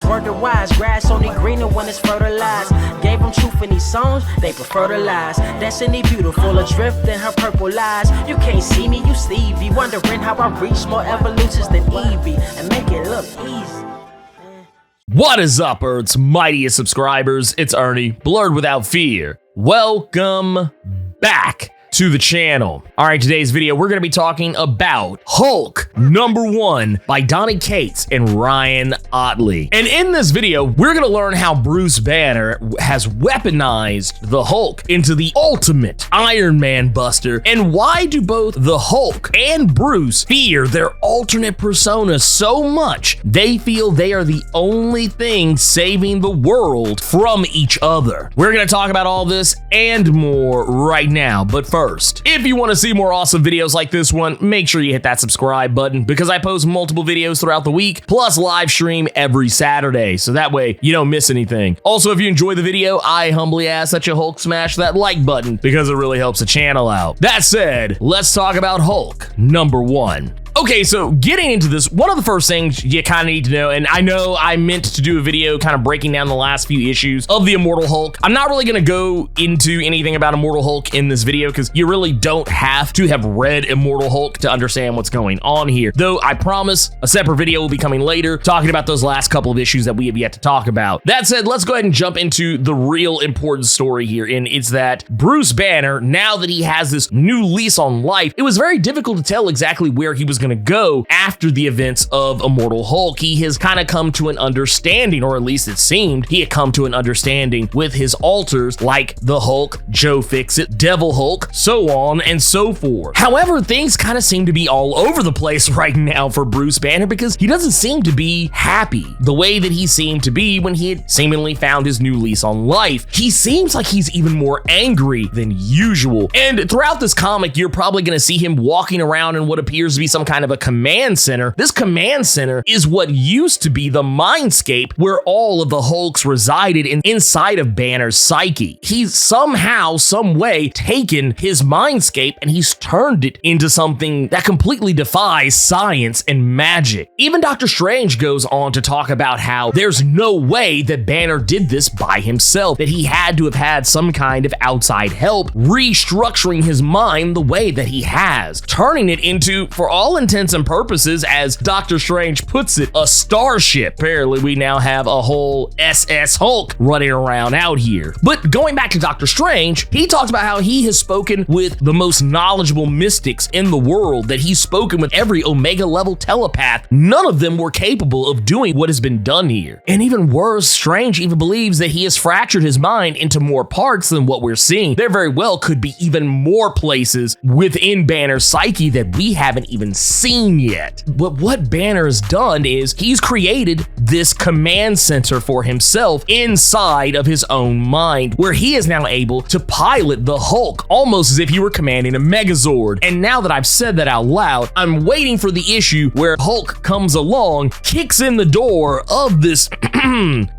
word to wise. Grass only greener when it's fertilized. Gave them truth in these songs, they prefer to lies. Destiny beautiful, adrift in her purple lies. You can't see me, you Stevie. Wondering how I reach more evolutions than Evie and make it look easy. What is up, Earth's mightiest subscribers? It's Ernie, Blerd without fear. Welcome back to the channel. All right, today's video, we're going to be talking about Hulk #1 by Donny Cates and Ryan Ottley. And in this video, we're going to learn how Bruce Banner has weaponized the Hulk into the ultimate Iron Man buster, and why do both the Hulk and Bruce fear their alternate personas so much they feel they are the only thing saving the world from each other. We're going to talk about all this and more right now, but first, if you want to see more awesome videos like this one, make sure you hit that subscribe button because I post multiple videos throughout the week, plus live stream every Saturday, so that way you don't miss anything. Also, if you enjoy the video, I humbly ask that you Hulk smash that like button because it really helps the channel out. That said, let's talk about Hulk #1. Okay, so getting into this, one of the first things you kind of need to know, and I know I meant to do a video kind of breaking down the last few issues of the Immortal Hulk. I'm not really going to go into anything about Immortal Hulk in this video because you really don't have to have read Immortal Hulk to understand what's going on here. Though I promise a separate video will be coming later talking about those last couple of issues that we have yet to talk about. That said, let's go ahead and jump into the real important story here, and it's that Bruce Banner, now that he has this new lease on life, it was very difficult to tell exactly where he was going to go after the events of Immortal Hulk. He has kind of come to an understanding, or at least it seemed he had come to an understanding with his alters like the Hulk, Joe Fixit, Devil Hulk, so on and so forth. However, things kind of seem to be all over the place right now for Bruce Banner because he doesn't seem to be happy the way that he seemed to be when he had seemingly found his new lease on life. He seems like he's even more angry than usual. And throughout this comic, you're probably going to see him walking around in what appears to be some kind of a command center. This command center is what used to be the mindscape where all of the Hulks resided inside of Banner's psyche. He's somehow, some way taken his mindscape and he's turned it into something that completely defies science and magic. Even Dr. Strange goes on to talk about how there's no way that Banner did this by himself, that he had to have had some kind of outside help restructuring his mind the way that he has, turning it into, for all intents and purposes, as Dr. Strange puts it, a starship. Apparently, we now have a whole SS Hulk running around out here. But going back to Dr. Strange, he talks about how he has spoken with the most knowledgeable mystics in the world, that he's spoken with every Omega level telepath. None of them were capable of doing what has been done here. And even worse, Strange even believes that he has fractured his mind into more parts than what we're seeing. There very well could be even more places within Banner's psyche that we haven't even seen yet. But what Banner has done is he's created this command center for himself inside of his own mind, where he is now able to pilot the Hulk almost as if he were commanding a Megazord. And now that I've said that out loud, I'm waiting for the issue where Hulk comes along, kicks in the door of this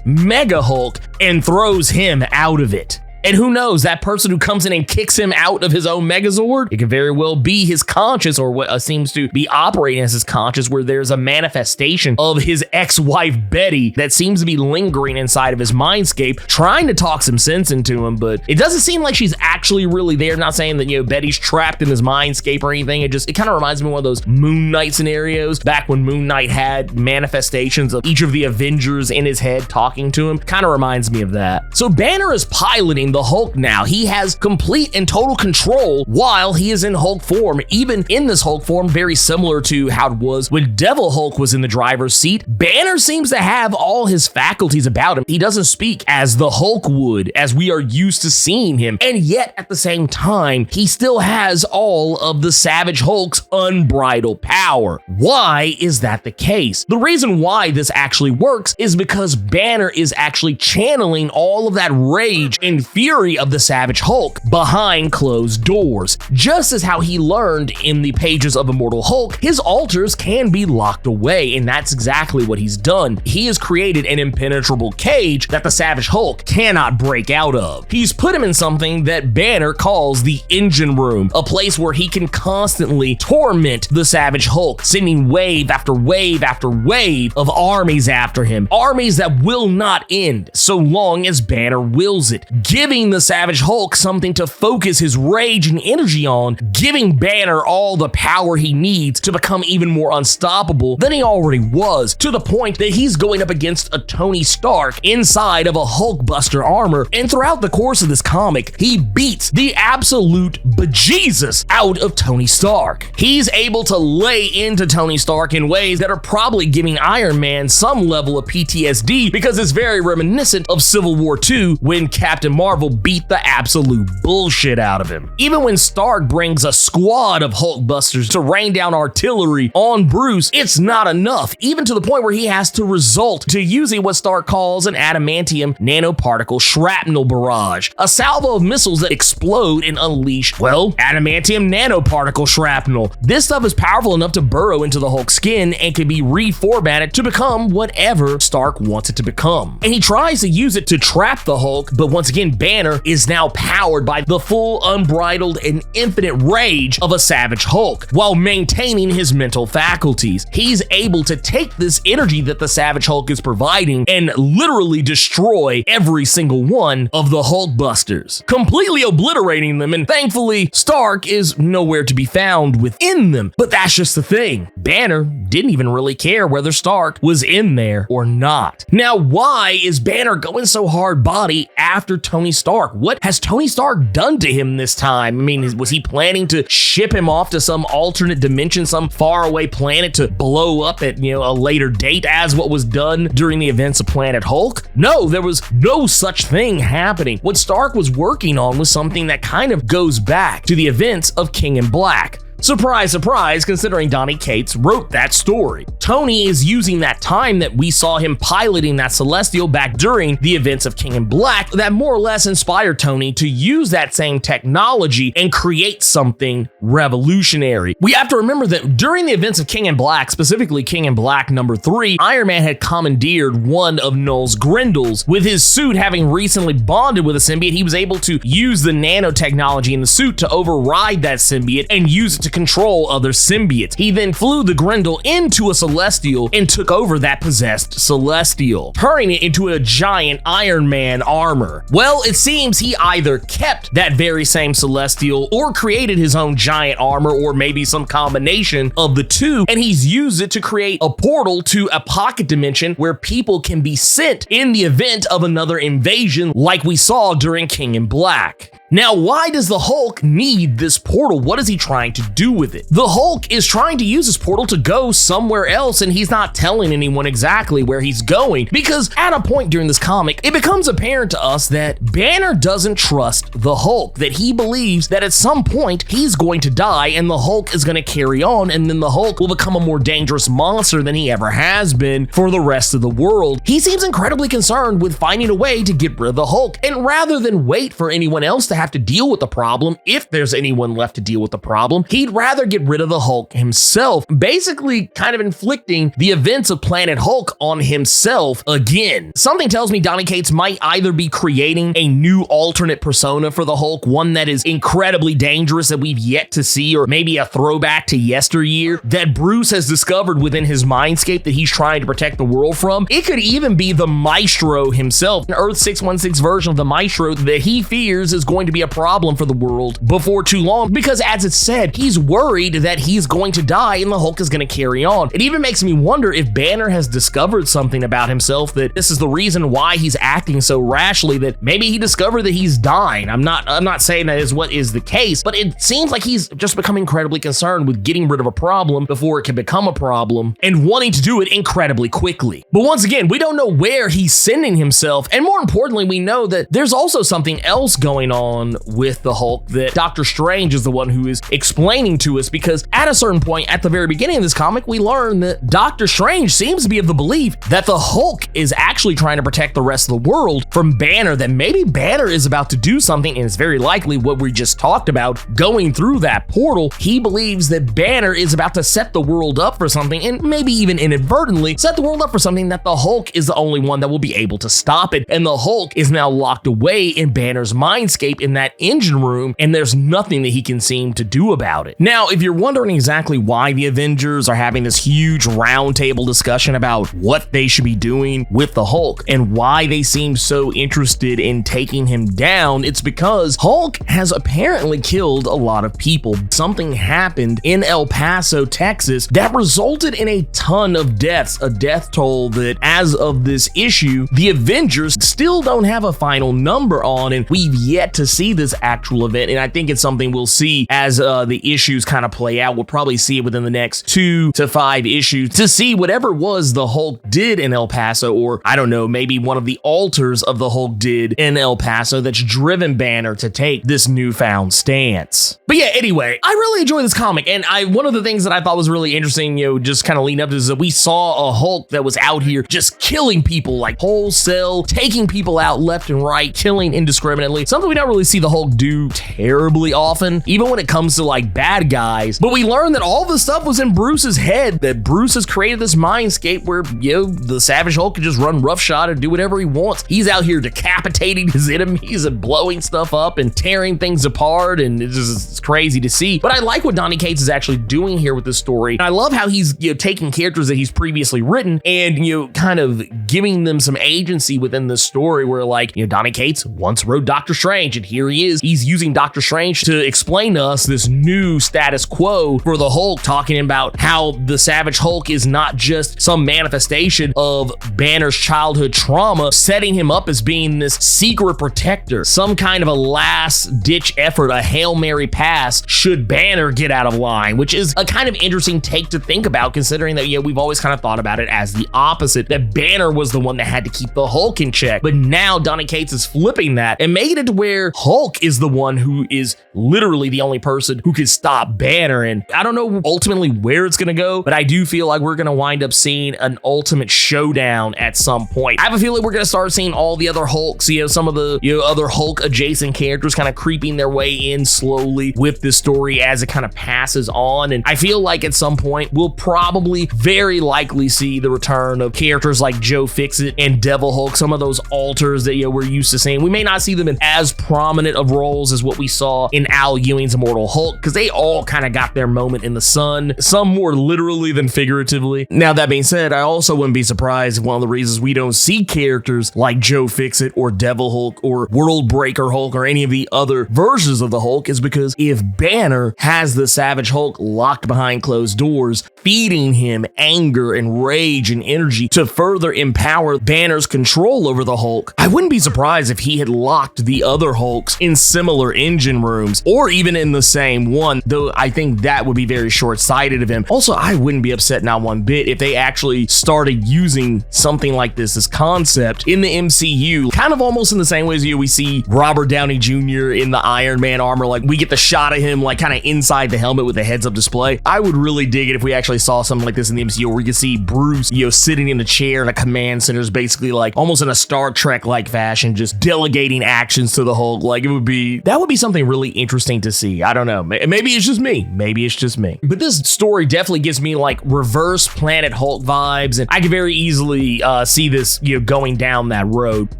Mega Hulk, and throws him out of it. And who knows, that person who comes in and kicks him out of his own Megazord, it could very well be his conscience, or what seems to be operating as his conscience, where there's a manifestation of his ex-wife Betty that seems to be lingering inside of his mindscape, trying to talk some sense into him, but it doesn't seem like she's actually really there. I'm not saying that, Betty's trapped in his mindscape or anything. It kind of reminds me of one of those Moon Knight scenarios, back when Moon Knight had manifestations of each of the Avengers in his head talking to him. Kind of reminds me of that. So Banner is piloting the Hulk now. He has complete and total control while he is in Hulk form. Even in this Hulk form, very similar to how it was when Devil Hulk was in the driver's seat, Banner seems to have all his faculties about him. He doesn't speak as the Hulk would, as we are used to seeing him. And yet, at the same time, he still has all of the Savage Hulk's unbridled power. Why is that the case? The reason why this actually works is because Banner is actually channeling all of that rage and fear fury of the Savage Hulk behind closed doors. Just as how he learned in the pages of Immortal Hulk, his alters can be locked away, and that's exactly what he's done. He has created an impenetrable cage that the Savage Hulk cannot break out of. He's put him in something that Banner calls the engine room, a place where he can constantly torment the Savage Hulk, sending wave after wave after wave of armies after him, armies that will not end so long as Banner wills it, giving the Savage Hulk something to focus his rage and energy on, giving Banner all the power he needs to become even more unstoppable than he already was, to the point that he's going up against a Tony Stark inside of a Hulkbuster armor, and throughout the course of this comic, he beats the absolute bejesus out of Tony Stark. He's able to lay into Tony Stark in ways that are probably giving Iron Man some level of PTSD, because it's very reminiscent of Civil War II when Captain Marvel beat the absolute bullshit out of him. Even when Stark brings a squad of Hulkbusters to rain down artillery on Bruce, it's not enough, even to the point where he has to resort to using what Stark calls an adamantium nanoparticle shrapnel barrage, a salvo of missiles that explode and unleash, well, adamantium nanoparticle shrapnel. This stuff is powerful enough to burrow into the Hulk's skin and can be reformatted to become whatever Stark wants it to become. And he tries to use it to trap the Hulk, but once again, Banner is now powered by the full, unbridled, and infinite rage of a Savage Hulk, while maintaining his mental faculties. He's able to take this energy that the Savage Hulk is providing and literally destroy every single one of the Hulkbusters, completely obliterating them, and thankfully, Stark is nowhere to be found within them. But that's just the thing. Banner didn't even really care whether Stark was in there or not. Now, why is Banner going so hard body after Tony Stark? What has Tony Stark done to him this time? I mean, was he planning to ship him off to some alternate dimension, some faraway planet to blow up at, a later date, as what was done during the events of Planet Hulk? No, there was no such thing happening. What Stark was working on was something that kind of goes back to the events of King in Black. Surprise, surprise, considering Donny Cates wrote that story. Tony is using that time that we saw him piloting that Celestial back during the events of King in Black that more or less inspired Tony to use that same technology and create something revolutionary. We have to remember that during the events of King in Black, specifically King in Black number 3, Iron Man had commandeered one of Null's Grendels. With his suit having recently bonded with a symbiote, he was able to use the nanotechnology in the suit to override that symbiote and use it to control other symbiotes. He then flew the Grendel into a Celestial and took over that possessed Celestial, turning it into a giant Iron Man armor. Well, it seems he either kept that very same Celestial or created his own giant armor, or maybe some combination of the two, and he's used it to create a portal to a pocket dimension where people can be sent in the event of another invasion like we saw during King in Black. Now, why does the Hulk need this portal? What is he trying to do with it? The Hulk is trying to use this portal to go somewhere else, and he's not telling anyone exactly where he's going, because at a point during this comic, it becomes apparent to us that Banner doesn't trust the Hulk, that he believes that at some point he's going to die and the Hulk is going to carry on, and then the Hulk will become a more dangerous monster than he ever has been for the rest of the world. He seems incredibly concerned with finding a way to get rid of the Hulk, and rather than wait for anyone else to have to deal with the problem, if there's anyone left to deal with the problem, he'd rather get rid of the Hulk himself, basically kind of inflicting the events of Planet Hulk on himself again. Something tells me Donny Cates might either be creating a new alternate persona for the Hulk, one that is incredibly dangerous that we've yet to see, or maybe a throwback to yesteryear that Bruce has discovered within his mindscape that he's trying to protect the world from. It could even be the Maestro himself, an Earth 616 version of the Maestro that he fears is going to be a problem for the world before too long, because as it's said, he's worried that he's going to die and the Hulk is going to carry on. It even makes me wonder if Banner has discovered something about himself, that this is the reason why he's acting so rashly, that maybe he discovered that he's dying. I'm not saying that is what is the case, but it seems like he's just become incredibly concerned with getting rid of a problem before it can become a problem, and wanting to do it incredibly quickly. But once again, we don't know where he's sending himself, and more importantly, we know that there's also something else going on on with the Hulk that Doctor Strange is the one who is explaining to us, because at a certain point at the very beginning of this comic, we learn that Doctor Strange seems to be of the belief that the Hulk is actually trying to protect the rest of the world from Banner, that maybe Banner is about to do something, and it's very likely what we just talked about, going through that portal. He believes that Banner is about to set the world up for something, and maybe even inadvertently set the world up for something that the Hulk is the only one that will be able to stop it. And the Hulk is now locked away in Banner's mindscape in that engine room, and there's nothing that he can seem to do about it. Now, if you're wondering exactly why the Avengers are having this huge roundtable discussion about what they should be doing with the Hulk and why they seem so interested in taking him down, it's because Hulk has apparently killed a lot of people. Something happened in El Paso, Texas that resulted in a ton of deaths, a death toll that as of this issue, the Avengers still don't have a final number on, and we've yet to see this actual event. And I think it's something we'll see as the issues kind of play out. We'll probably see it within the next 2 to 5 issues to see whatever was the Hulk did in El Paso, or I don't know, maybe one of the alters of the Hulk did in El Paso that's driven Banner to take this newfound stance. But yeah, anyway, I really enjoy this comic, and one of the things that I thought was really interesting, just kind of leading up to this, is that we saw a Hulk that was out here just killing people like wholesale, taking people out left and right, killing indiscriminately. Something we don't really see the Hulk do terribly often, even when it comes to like bad guys. But we learned that all this stuff was in Bruce's head, that Bruce has created this mindscape where, the Savage Hulk can just run roughshod and do whatever he wants. He's out here decapitating his enemies and blowing stuff up and tearing things apart, and it's crazy to see. But I like what Donny Cates is actually doing here with this story. I love how he's taking characters that he's previously written and kind of giving them some agency within this story, where like Donny Cates once wrote Doctor Strange, and here he is. He's using Doctor Strange to explain to us this new status quo for the Hulk, talking about how the Savage Hulk is not just some manifestation of Banner's childhood trauma, setting him up as being this secret protector, some kind of a last-ditch effort, a Hail Mary pass should Banner get out of line, which is a kind of interesting take to think about, considering that we've always kind of thought about it as the opposite, that Banner was the one that had to keep the Hulk in check. But now Donny Cates is flipping that and making it to where Hulk is the one who is literally the only person who can stop Banner. And I don't know ultimately where it's going to go, but I do feel like we're going to wind up seeing an ultimate showdown at some point. I have a feeling we're going to start seeing all the other Hulks, some of the other Hulk adjacent characters kind of creeping their way in slowly with this story as it kind of passes on. And I feel like at some point we'll probably very likely see the return of characters like Joe Fixit and Devil Hulk, some of those alters that we're used to seeing. We may not see them in as prominent of roles as what we saw in Al Ewing's Immortal Hulk, because they all kind of got their moment in the sun, some more literally than figuratively. Now, that being said, I also wouldn't be surprised if one of the reasons we don't see characters like Joe Fixit or Devil Hulk or World Breaker Hulk or any of the other versions of the Hulk is because if Banner has the Savage Hulk locked behind closed doors, feeding him anger and rage and energy to further empower Banner's control over the Hulk, I wouldn't be surprised if he had locked the other Hulks in similar engine rooms or even in the same one, though I think that would be very short-sighted of him. Also, I wouldn't be upset not one bit if they actually started using something like this concept in the MCU, kind of almost in the same way as we see Robert Downey Jr. in the Iron Man armor. Like, we get the shot of him like kind of inside the helmet with the heads-up display. I would really dig it if we actually saw something like this in the MCU, where we could see Bruce, sitting in a chair in a command center, is basically like almost in a Star Trek-like fashion, just delegating actions to the Hulk. Like, that would be something really interesting to see. I don't know. Maybe it's just me. But this story definitely gives me like reverse Planet Hulk vibes, and I could very easily see this, going down that road.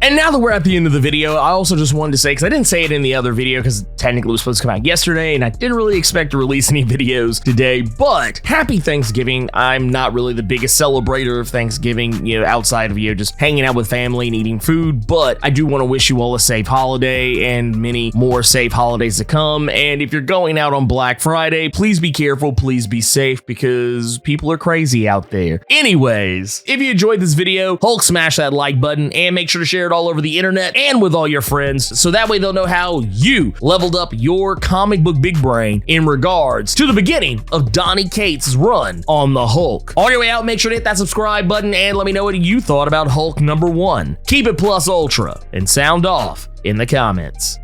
And now that we're at the end of the video, I also just wanted to say, because I didn't say it in the other video, because technically it was supposed to come out yesterday, and I didn't really expect to release any videos today, but happy Thanksgiving. I'm not really the biggest celebrator of Thanksgiving, outside of, just hanging out with family and eating food, but I do want to wish you all a safe holiday and many more safe holidays to come. And if you're going out on Black Friday, please be careful, please be safe, because people are crazy out there. Anyways, if you enjoyed this video, Hulk smash that like button and make sure to share it all over the internet and with all your friends, so that way they'll know how you leveled up your comic book big brain in regards to the beginning of Donny Cates' run on the Hulk. On your way out, make sure to hit that subscribe button and let me know what you thought about Hulk #1. Keep it plus ultra and sound off in the comments.